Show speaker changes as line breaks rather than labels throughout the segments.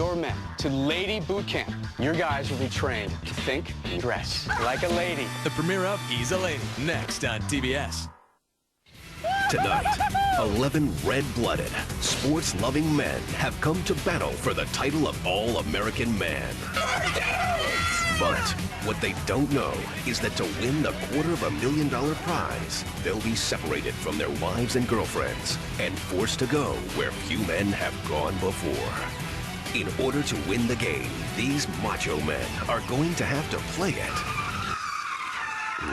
your men to Lady Boot Camp. Your guys will be trained to think and dress like a lady.
The premiere of He's a Lady, next on TBS.
Tonight, 11 red-blooded, sports-loving men have come to battle for the title of All-American Man. But what they don't know is that to win the $250,000 prize, they'll be separated from their wives and girlfriends and forced to go where few men have gone before. In order to win the game, these macho men are going to have to play it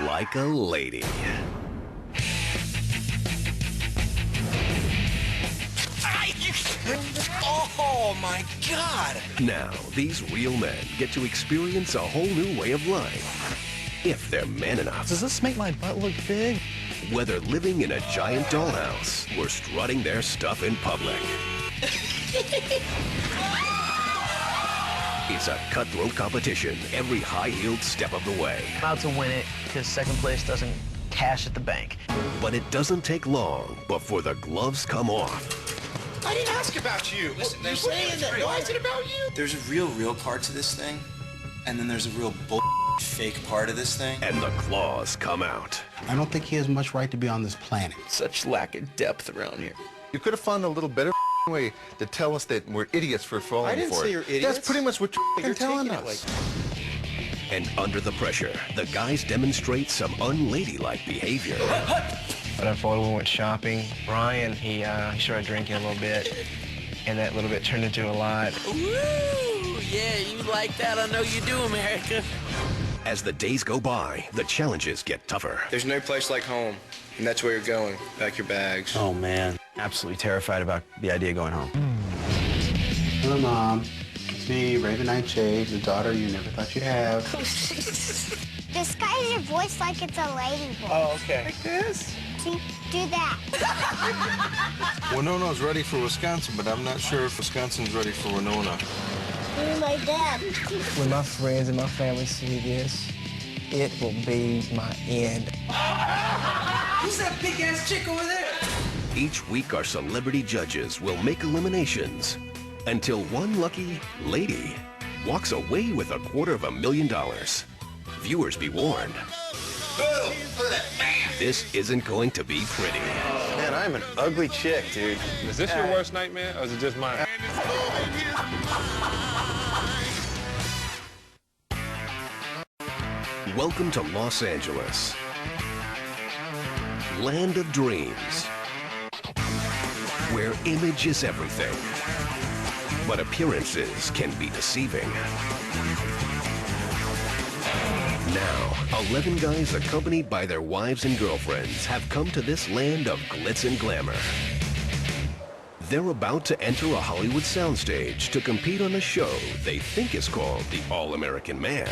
like a lady.
Oh, my God!
Now, these real men get to experience a whole new way of life. If they're man enough.
Does this make my butt look big?
Whether living in a giant dollhouse or strutting their stuff in public. It's a cutthroat competition every high-heeled step of the way.
I'm out to win it because second place doesn't cash at the bank.
But it doesn't take long before the gloves come off.
I didn't ask about you. Listen, you're saying that. Why is it about you?
There's a real part to this thing, and then there's a real fake part of this thing.
And the claws come out.
I don't think he has much right to be on this planet.
Such lack of depth around here.
You could have found a little better way to tell us that we're idiots for falling for it.
I didn't say you're idiots.
That's pretty much what you're telling us.
And under the pressure, the guys demonstrate some unladylike behavior.
But unfortunately, we went shopping. Brian, he started drinking a little bit, and that little bit turned into a lot.
Woo! Yeah, you like that? I know you do, America.
As the days go by, the challenges get tougher.
There's no place like home, and that's where you're going. Pack your bags.
Oh, man. Absolutely terrified about the idea of going home.
Hello, Mom. It's me, Raven Nightshade, the daughter you never thought you'd have.
Disguise your voice like it's a lady voice.
Oh, okay.
Like this?
See, do that.
Winona's ready for Wisconsin, but I'm not sure if Wisconsin's ready for Winona.
You're my dad.
When my friends and my family see this, it will be my end.
Who's that big-ass chick over there?
Each week, our celebrity judges will make eliminations until one lucky lady walks away with $250,000. Viewers be warned. This isn't going to be pretty.
Man, I'm an ugly chick, dude.
Is this your worst nightmare, or is it just mine?
Welcome to Los Angeles, land of dreams, where image is everything, but appearances can be deceiving. Now, 11 guys accompanied by their wives and girlfriends have come to this land of glitz and glamour. They're about to enter a Hollywood soundstage to compete on a show they think is called the All-American Man.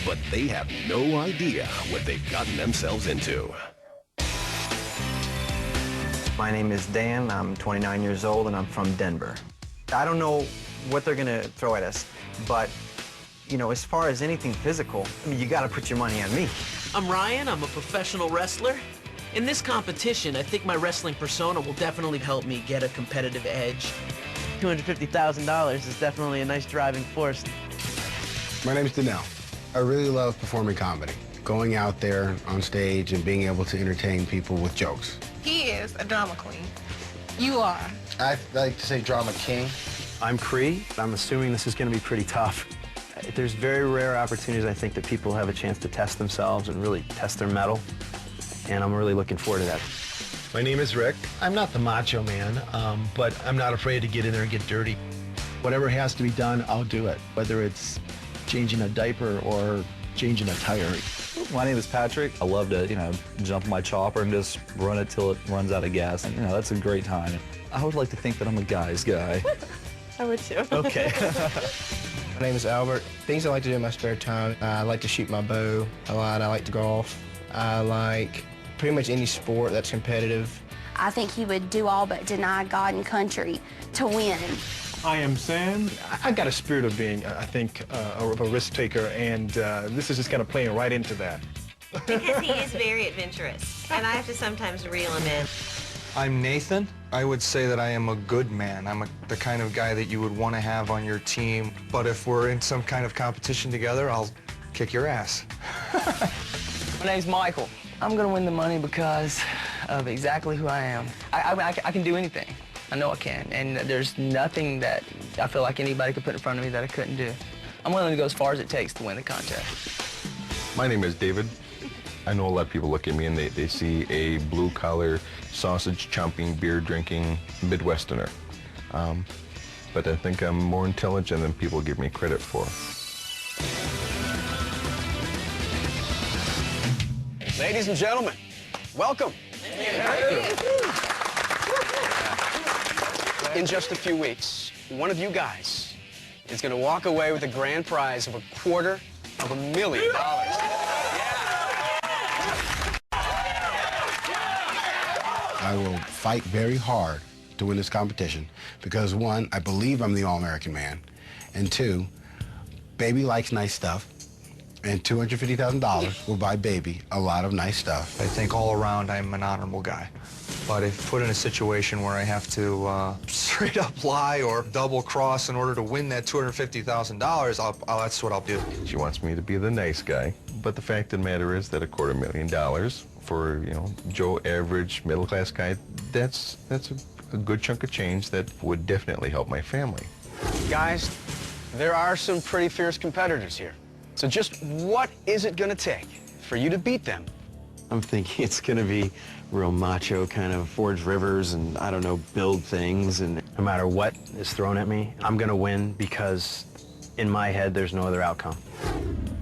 But they have no idea what they've gotten themselves into.
My name is Dan. I'm 29 years old, and I'm from Denver. I don't know what they're going to throw at us, but you know, as far as anything physical, I mean, you got to put your money on me.
I'm Ryan. I'm a professional wrestler. In this competition, I think my wrestling persona will definitely help me get a competitive edge. $250,000 is definitely a nice driving force.
My name's Danelle. I really love performing comedy. Going out there on stage and being able to entertain people with jokes.
He is a drama queen. You are.
I like to say drama king.
I'm Cree. I'm assuming this is going to be pretty tough. There's very rare opportunities, I think, that people have a chance to test themselves and really test their mettle, and I'm really looking forward to that.
My name is Rick. I'm not the macho man, but I'm not afraid to get in there and get dirty. Whatever has to be done, I'll do it, whether it's changing a diaper or changing a tire.
My name is Patrick. I love to, jump in my chopper and just run it till it runs out of gas. And, that's a great time. I would like to think that I'm a guy's guy.
I would too.
Okay.
My name is Albert. Things I like to do in my spare time, I like to shoot my bow a lot. I like to golf. I like pretty much any sport that's competitive.
I think he would do all but deny God and country to win.
I am Sam. I got a spirit of being, I think, a risk taker, and this is just kind of playing right into that.
Because he is very adventurous, and I have to sometimes reel him in.
I'm Nathan. I would say that I am a good man. I'm the kind of guy that you would want to have on your team. But if we're in some kind of competition together, I'll kick your ass.
My name's Michael. I'm gonna win the money because of exactly who I am. I can do anything. I know I can, and there's nothing that I feel like anybody could put in front of me that I couldn't do. I'm willing to go as far as it takes to win the contest.
My name is David. I know a lot of people look at me and they see a blue-collar, sausage-chomping, beer-drinking Midwesterner. But I think I'm more intelligent than people give me credit for.
Ladies and gentlemen, welcome. In just a few weeks, one of you guys is going to walk away with a grand prize of $250,000.
I will fight very hard to win this competition because, one, I believe I'm the All-American man, and two, Baby likes nice stuff, and $250,000 will buy Baby a lot of nice stuff.
I think all around I'm an honorable guy. But if put in a situation where I have to straight up lie or double cross in order to win that $250,000, that's what I'll do.
She wants me to be the nice guy, but the fact of the matter is that $250,000 for, you know, Joe average middle-class guy, that's a good chunk of change that would definitely help my family.
Guys, there are some pretty fierce competitors here. So just what is it going to take for you to beat them?
I'm thinking it's going to be real macho, kind of forge rivers and, I don't know, build things. And no matter what is thrown at me, I'm going to win because in my head, there's no other outcome.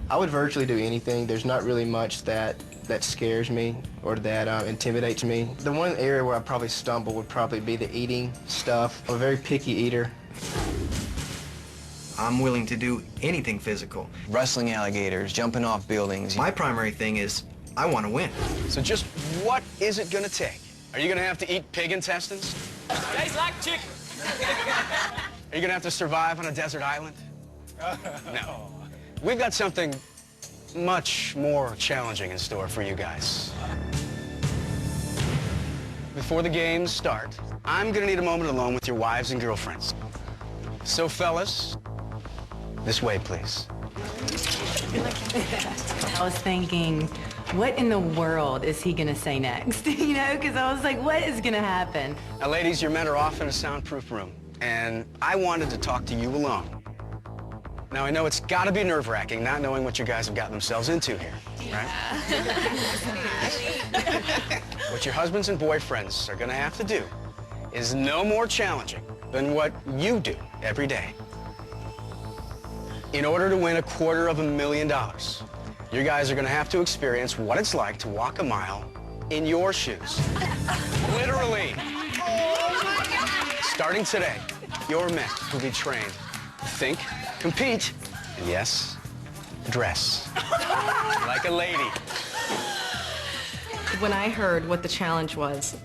I would virtually do anything. There's not really much that scares me or that intimidates me. The one area where I probably stumble would probably be the eating stuff. I'm a very picky eater.
I'm willing to do anything physical.
Wrestling alligators, jumping off buildings.
My primary thing is I want to win.
So just what is it going to take? Are you going to have to eat pig intestines?
Tastes like chicken.
Are you going to have to survive on a desert island? No. We've got something much more challenging in store for you guys. Before the games start, I'm going to need a moment alone with your wives and girlfriends. So, fellas, this way, please.
I was thinking, what in the world is he gonna say next? You know, because I was like, what is gonna happen?
Now, ladies, your men are off in a soundproof room, and I wanted to talk to you alone. Now, I know it's got to be nerve-wracking not knowing what you guys have gotten themselves into here, right? What your husbands and boyfriends are going to have to do is no more challenging than what you do every day. In order to win $250,000, you guys are going to have to experience what it's like to walk a mile in your shoes. Literally. Starting today, your men will be trained to think, compete, and yes, dress like a lady.
When I heard what the challenge was,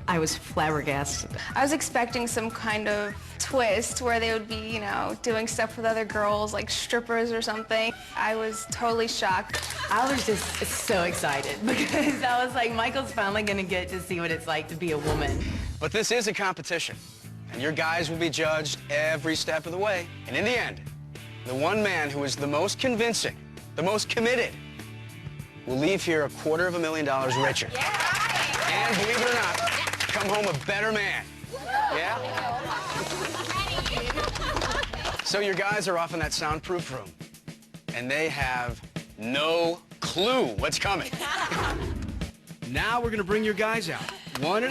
I was flabbergasted.
I was expecting some kind of twist where they would be, you know, doing stuff with other girls, like strippers or something. I was totally shocked.
I was just so excited because I was like, Michael's finally gonna get to see what it's like to be a woman.
But this is a competition, and your guys will be judged every step of the way. And in the end, the one man who is the most convincing, the most committed, will leave here $250,000 richer. And believe it or not, come home a better man. Yeah? So your guys are off in that soundproof room, and they have no clue what's coming.
Now we're going to bring your guys out, one at a